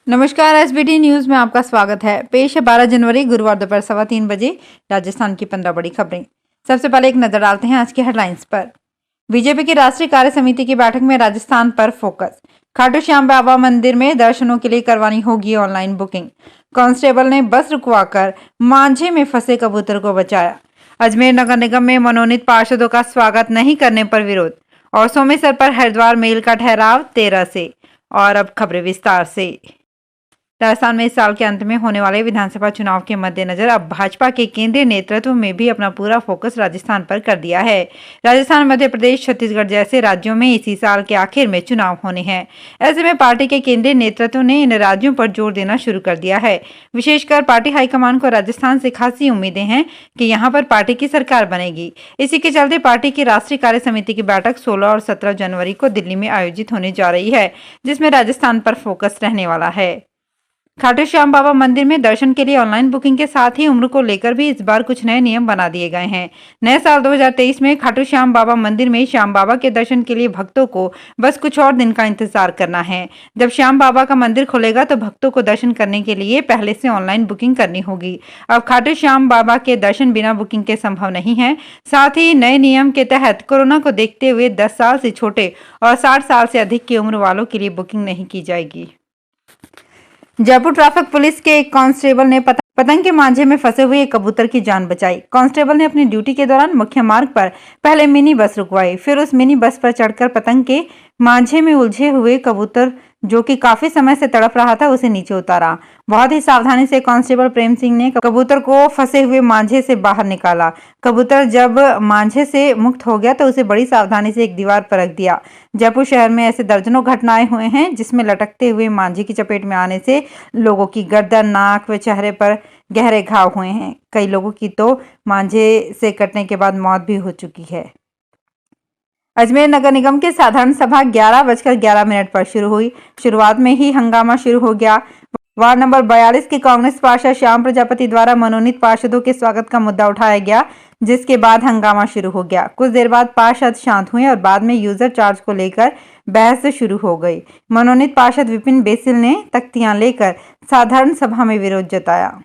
नमस्कार। SBT news में आपका स्वागत है। पेश है 12 जनवरी गुरुवार दोपहर 3:15 बजे राजस्थान की 15 बड़ी खबरें। सबसे पहले एक नजर डालते हैं आज की हेडलाइंस पर। बीजेपी की राष्ट्रीय कार्य समिति की बैठक में राजस्थान पर फोकस। खाटू श्याम बाबा मंदिर में दर्शनों के लिए करवानी होगी ऑनलाइन बुकिंग। कांस्टेबल ने बस रुकवाकर मांझे में फंसे कबूतर को बचाया। अजमेर नगर निगम में मनोनीत पार्षदों का स्वागत नहीं करने पर विरोध। और सोमेश्वर पर हरिद्वार मेल का ठहराव 13 से। और अब खबरें विस्तार से। राजस्थान में इस साल के अंत में होने वाले विधानसभा चुनाव के मद्देनजर अब भाजपा के केंद्रीय नेतृत्व में भी अपना पूरा फोकस राजस्थान पर कर दिया है। राजस्थान, मध्य प्रदेश, छत्तीसगढ़ जैसे राज्यों में इसी साल के आखिर में चुनाव होने हैं। ऐसे में पार्टी के केंद्रीय नेतृत्व ने इन राज्यों पर जोर देना शुरू कर दिया है। विशेषकर पार्टी हाईकमान को राजस्थान से खासी उम्मीदें हैं कि यहाँ पर पार्टी की सरकार बनेगी। इसी के चलते पार्टी की राष्ट्रीय कार्य समिति की बैठक 16 और 17 जनवरी को दिल्ली में आयोजित होने जा रही है, जिसमें राजस्थान पर फोकस रहने वाला है। खाटू श्याम बाबा मंदिर में दर्शन के लिए ऑनलाइन बुकिंग के साथ ही उम्र को लेकर भी इस बार कुछ नए नियम बना दिए गए हैं। नए साल 2023 में खाटू श्याम बाबा मंदिर में श्याम बाबा के दर्शन के लिए भक्तों को बस कुछ और दिन का इंतजार करना है। जब श्याम बाबा का मंदिर खुलेगा तो भक्तों को दर्शन करने के लिए पहले से ऑनलाइन बुकिंग करनी होगी। अब खाटू श्याम बाबा के दर्शन बिना बुकिंग के संभव नहीं है। साथ ही नए नियम के तहत कोरोना को देखते हुए 10 साल से छोटे और 60 साल से अधिक की उम्र वालों के लिए बुकिंग नहीं की जाएगी। जयपुर ट्रैफिक पुलिस के एक कांस्टेबल ने पतंग के मांझे में फंसे हुए एक कबूतर की जान बचाई। कांस्टेबल ने अपनी ड्यूटी के दौरान मुख्य मार्ग पर पहले मिनी बस रुकवाई, फिर उस मिनी बस पर चढ़कर पतंग के मांझे में उलझे हुए कबूतर, जो कि काफी समय से तड़प रहा था, उसे नीचे उतारा। बहुत ही सावधानी से कांस्टेबल प्रेम सिंह ने कबूतर को फंसे हुए मांझे से बाहर निकाला। कबूतर जब मांझे से मुक्त हो गया तो उसे बड़ी सावधानी से एक दीवार पर रख दिया। जयपुर शहर में ऐसे दर्जनों घटनाएं हुए हैं जिसमें लटकते हुए मांझे की चपेट में आने से लोगों की गर्दन, नाक व चेहरे पर गहरे घाव हुए हैं। कई लोगों की तो मांझे से कटने के बाद मौत भी हो चुकी है। अजमेर नगर निगम की साधारण सभा 11:11 पर शुरू हुई। शुरुआत में ही हंगामा शुरू हो गया। वार्ड नंबर 42 के कांग्रेस पार्षद श्याम प्रजापति द्वारा मनोनीत पार्षदों के स्वागत का मुद्दा उठाया गया, जिसके बाद हंगामा शुरू हो गया। कुछ देर बाद पार्षद शांत हुए और बाद में यूजर चार्ज को लेकर बहस शुरू हो गई। मनोनीत पार्षद विपिन बेसिल ने तख्तियां लेकर साधारण सभा में विरोध जताया।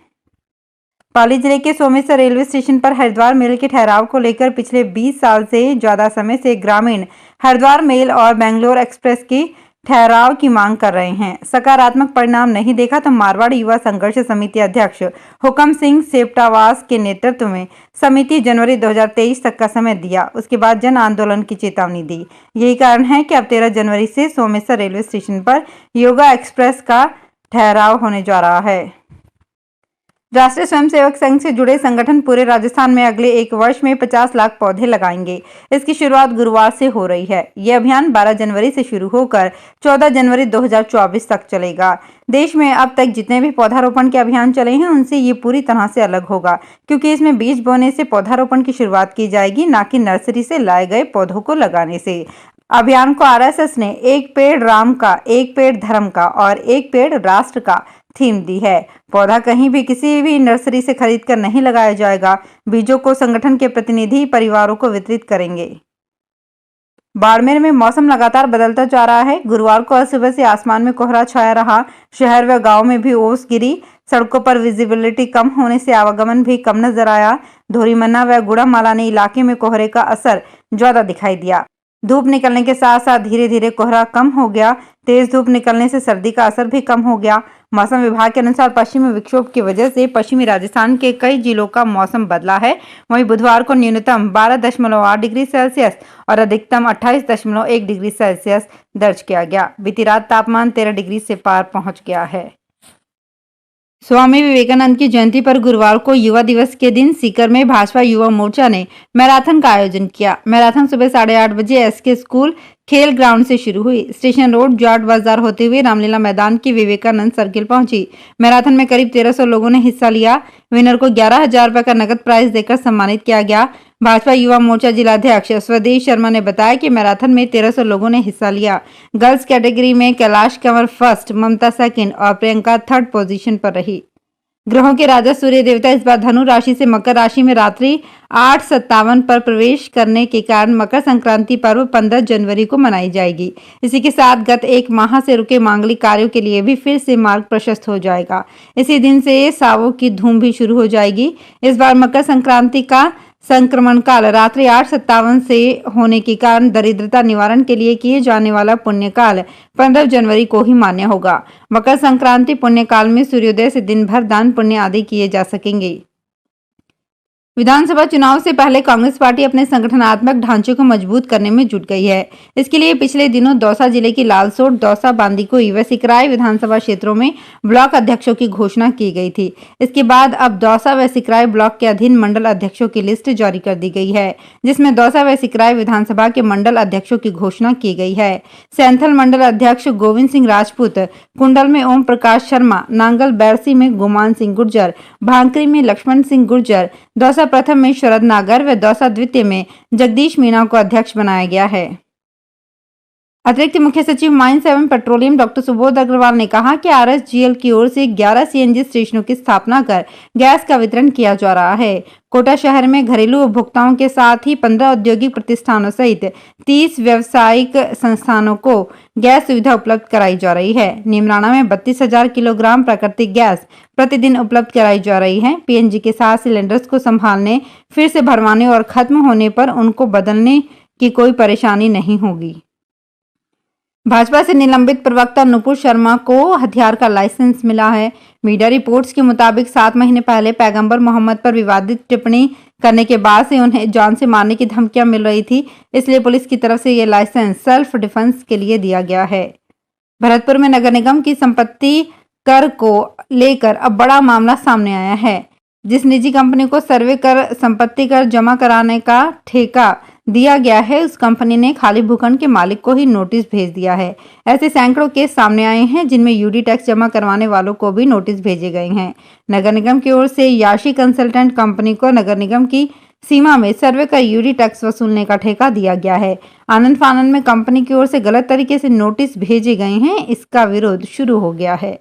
पाली जिले के सोमेश्वर रेलवे स्टेशन पर हरिद्वार मेल के ठहराव को लेकर पिछले 20 साल से ज्यादा समय से ग्रामीण हरिद्वार मेल और बेंगलोर एक्सप्रेस की ठहराव की मांग कर रहे हैं। सकारात्मक परिणाम नहीं देखा तो मारवाड़ युवा संघर्ष समिति अध्यक्ष हुकम सिंह सेप्टावास के नेतृत्व में समिति जनवरी 2023 तक का समय दिया। उसके बाद जन आंदोलन की चेतावनी दी। यही कारण है कि अब 13 जनवरी से सोमेश्वर रेलवे स्टेशन पर योगा एक्सप्रेस का ठहराव होने जा रहा है। राष्ट्रीय स्वयंसेवक संघ से जुड़े संगठन पूरे राजस्थान में अगले 1 वर्ष में 50 लाख पौधे लगाएंगे। इसकी शुरुआत गुरुवार से हो रही है। यह अभियान 12 जनवरी से शुरू होकर 14 जनवरी 2024 तक चलेगा। देश में अब तक जितने भी पौधारोपण के अभियान चले हैं उनसे ये पूरी तरह से अलग होगा, क्योंकि इसमें बीज बोने से पौधारोपण की शुरुआत की जाएगी, न कि नर्सरी से लाए गए पौधों को लगाने से। अभियान को आरएसएस ने एक पेड़ राम का, एक पेड़ धर्म का और एक पेड़ राष्ट्र का थीम दी है। पौधा कहीं भी किसी भी नर्सरी से खरीदकर नहीं लगाया जाएगा। बीजों को संगठन के प्रतिनिधि परिवारों को वितरित करेंगे। बाड़मेर में मौसम लगातार बदलता जा रहा है। गुरुवार को सुबह से आसमान में कोहरा छाया रहा। शहर व गांव में भी ओस गिरी। सड़कों पर विजिबिलिटी कम होने से आवागमन भी कम नजर आया। धोरीमन्ना व गुड़ामालानी इलाके में कोहरे का असर ज्यादा दिखाई दिया। धूप निकलने के साथ साथ धीरे धीरे कोहरा कम हो गया। तेज धूप निकलने से सर्दी का असर भी कम हो गया। मौसम विभाग के अनुसार पश्चिमी विक्षोभ की वजह से पश्चिमी राजस्थान के कई जिलों का मौसम बदला है। वहीं बुधवार को न्यूनतम 12.8 डिग्री सेल्सियस और अधिकतम 28.1 डिग्री सेल्सियस दर्ज किया गया। बीती रात तापमान 13 डिग्री से पार पहुंच गया है। स्वामी विवेकानंद की जयंती पर गुरुवार को युवा दिवस के दिन सीकर में भाजपा युवा मोर्चा ने मैराथन का आयोजन किया। मैराथन सुबह 8:30 बजे एसके स्कूल खेल ग्राउंड से शुरू हुई। स्टेशन रोड, जाट बाजार होते हुए रामलीला मैदान की विवेकानंद सर्किल पहुंची। मैराथन में करीब 1300 लोगों ने हिस्सा लिया। विनर को 11,000 रुपए का नगद प्राइज देकर सम्मानित किया गया। भाजपा युवा मोर्चा जिलाध्यक्ष स्वदेश शर्मा ने बताया कि मैराथन में 1300 लोगों ने हिस्सा लिया। गर्ल्स कैटेगरी में कैलाश कंवर फर्स्ट, ममता सेकंड और प्रियंका थर्ड पोजीशन पर रही। ग्रहों के राजा सूर्य देवता इस बार धनु राशि से मकर राशि में रात्रि 8:57 पर प्रवेश करने के कारण मकर संक्रांति पर्व 15 जनवरी को मनाई जाएगी। इसी के साथ गत एक माह से रुके मांगलिक कार्यों के लिए भी फिर से मार्ग प्रशस्त हो जाएगा। इसी दिन से सावों की धूम भी शुरू हो जाएगी। इस बार मकर संक्रांति का संक्रमण काल रात्रि 8:57 से होने के कारण दरिद्रता निवारण के लिए किए जाने वाला पुण्य काल 15 जनवरी को ही मान्य होगा। मकर संक्रांति पुण्य काल में सूर्योदय से दिन भर दान पुण्य आदि किए जा सकेंगे। विधानसभा चुनाव से पहले कांग्रेस पार्टी अपने संगठनात्मक ढांचे को मजबूत करने में जुट गई है। इसके लिए पिछले दिनों दौसा जिले की लालसोट, दौसा, बांदीकुई व सिकराय विधानसभा क्षेत्रों में ब्लॉक अध्यक्षों की घोषणा की गई थी। इसके बाद अब दौसा व सिकराय ब्लॉक के अधीन मंडल अध्यक्षों की लिस्ट जारी कर दी गई है, जिसमें दौसा व सिकराय विधानसभा के मंडल अध्यक्षों की घोषणा की गई है। सैंथल मंडल अध्यक्ष गोविंद सिंह राजपूत, कुंडल में ओम प्रकाश शर्मा, नांगल बैरसी में गुमान सिंह गुर्जर, भांकरी में लक्ष्मण सिंह गुर्जर, दौसा प्रथम में शरद नागर व दौसा द्वितीय में जगदीश मीणा को अध्यक्ष बनाया गया है। अतिरिक्त मुख्य सचिव माइंस एवं पेट्रोलियम डॉक्टर सुबोध अग्रवाल ने कहा कि आरएसजीएल की ओर से 11 सीएनजी स्टेशनों की स्थापना कर गैस का वितरण किया जा रहा है। कोटा शहर में घरेलू उपभोक्ताओं के साथ ही 15 औद्योगिक प्रतिष्ठानों सहित 30 व्यावसायिक संस्थानों को गैस सुविधा उपलब्ध कराई जा रही है। नीमराणा में 32,000 किलोग्राम प्राकृतिक गैस प्रतिदिन उपलब्ध कराई जा रही है। पीएनजी के साथ सिलेंडर्स को संभालने, फिर से भरवाने और खत्म होने पर उनको बदलने की कोई परेशानी नहीं होगी। भाजपा से निलंबित प्रवक्ता नुपुर शर्मा को हथियार का लाइसेंस मिला है। मीडिया रिपोर्ट्स के मुताबिक 7 महीने पहले पैगंबर मोहम्मद पर विवादित टिप्पणी करने के बाद से उन्हें जान से मारने की धमकियां मिल रही थी, इसलिए पुलिस की तरफ से यह लाइसेंस सेल्फ डिफेंस के लिए दिया गया है। भरतपुर में नगर निगम की संपत्ति कर को लेकर अब बड़ा मामला सामने आया है। जिस निजी कंपनी को सर्वे कर संपत्ति कर जमा कराने का ठेका दिया गया है, उस कंपनी ने खाली भूखंड के मालिक को ही नोटिस भेज दिया है। ऐसे सैकड़ों केस सामने आए हैं जिनमें यूडी टैक्स जमा करवाने वालों को भी नोटिस भेजे गए हैं। नगर निगम की ओर से याशी कंसल्टेंट कंपनी को नगर निगम की सीमा में सर्वे का यूडी टैक्स वसूलने का ठेका दिया गया है। आनंद फानंद में कंपनी की ओर से गलत तरीके से नोटिस भेजे गए हैं, इसका विरोध शुरू हो गया है।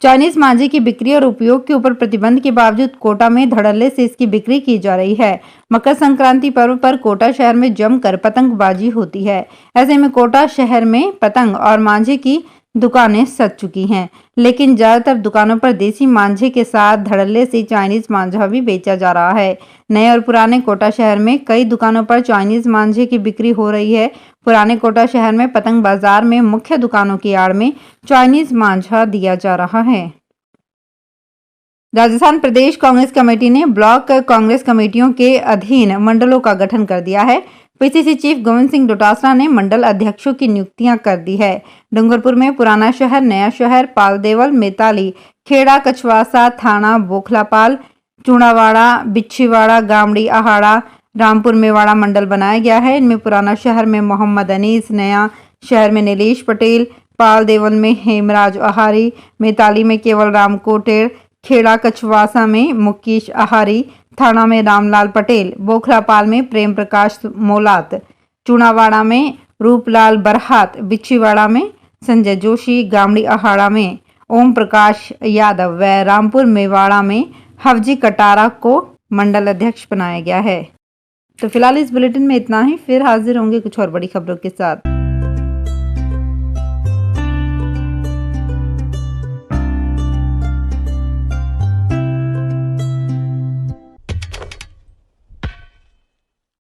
चाइनीज मांझे की बिक्री और उपयोग के ऊपर प्रतिबंध के बावजूद कोटा में धड़ल्ले से इसकी बिक्री की जा रही है। मकर संक्रांति पर्व पर कोटा शहर में जमकर पतंगबाजी होती है। ऐसे में कोटा शहर में पतंग और मांझे की दुकानें सज चुकी हैं, लेकिन ज्यादातर दुकानों पर देसी मांझे के साथ धड़ल्ले से चाइनीज मांझा भी बेचा जा रहा है। नए और पुराने कोटा शहर में कई दुकानों पर चाइनीज मांझे की बिक्री हो रही है। पुराने कोटा शहर में पतंग बाजार में मुख्य दुकानों की आड़ में चाइनीज मांझा दिया जा रहा है। राजस्थान प्रदेश कांग्रेस कमेटी ने ब्लॉक कांग्रेस कमेटियों के अधीन मंडलों का गठन कर दिया है। पीसीसी चीफ गोविंद सिंह डोटासरा ने मंडल अध्यक्षों की नियुक्तियां कर दी है। डूंगरपुर में पुराना शहर, नया शहर, पालदेवल, मेताली, खेड़ा, कछवासा, थाना, बोखलापाल, चूड़ावाड़ा, बिच्छीवाड़ा, गामड़ी, आहाड़ा, रामपुर मेवाड़ा मंडल बनाया गया है। इनमें पुराना शहर में मोहम्मद अनीस, नया शहर में नीलेश पटेल, पालदेवल में हेमराज आहारी, मेताली में केवल राम कोटेड़, खेड़ा कछवासा में मुकेश आहारी, थाना में रामलाल पटेल, बोखलापाल में प्रेम प्रकाश मोलात, चूड़ावाड़ा में रूपलाल बरहात, बिच्छीवाड़ा में संजय जोशी, गामड़ी आहाड़ा में ओम प्रकाश यादव व रामपुर मेवाड़ा में हवजी कटारा को मंडल अध्यक्ष बनाया गया है। तो फिलहाल इस बुलेटिन में इतना ही, फिर हाजिर होंगे कुछ और बड़ी खबरों के साथ।